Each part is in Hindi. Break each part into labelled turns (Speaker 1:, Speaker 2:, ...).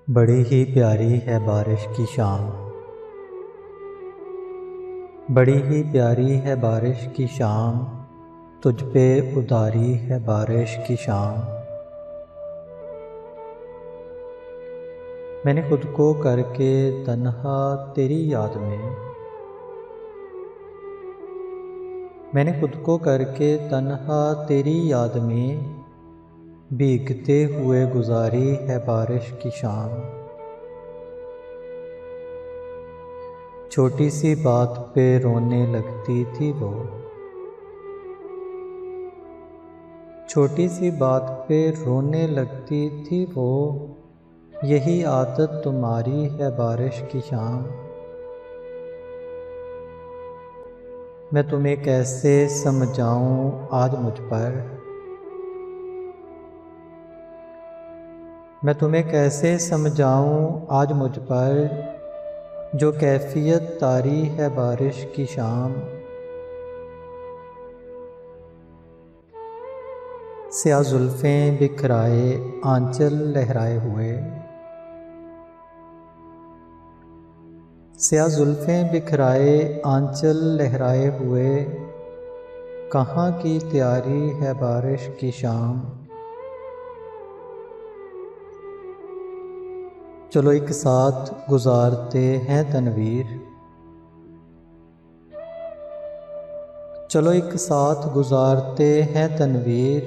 Speaker 1: बड़ी ही प्यारी है बारिश की शाम। बड़ी ही प्यारी है बारिश की शाम, तुझ पे उतारी है बारिश की शाम। मैंने खुद को करके तन्हा तेरी याद में, मैंने खुद को करके तन्हा तेरी याद में, भीगते हुए गुजारी है बारिश की शाम। छोटी सी बात पे रोने लगती थी वो, छोटी सी बात पे रोने लगती थी वो, यही आदत तुम्हारी है बारिश की शाम। मैं तुम्हें कैसे समझाऊं आज मुझ पर, मैं तुम्हें कैसे समझाऊं आज मुझ पर, जो कैफियत तारी है बारिश की शाम। स्याह जुल्फ़ें बिखराए आंचल लहराए हुए, स्याह जुल्फ़ें बिखराए आंचल लहराए हुए, कहाँ की तैयारी है बारिश की शाम। चलो एक साथ गुजारते हैं तनवीर, चलो एक साथ गुजारते हैं तनवीर,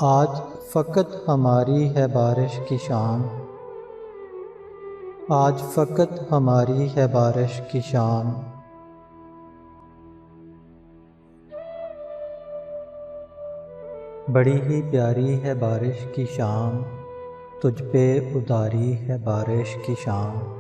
Speaker 1: आज फ़कत हमारी है बारिश की शाम। आज फ़कत हमारी है बारिश की शाम। बड़ी ही प्यारी है बारिश की शाम, तुझ पे उतारी है बारिश की शाम।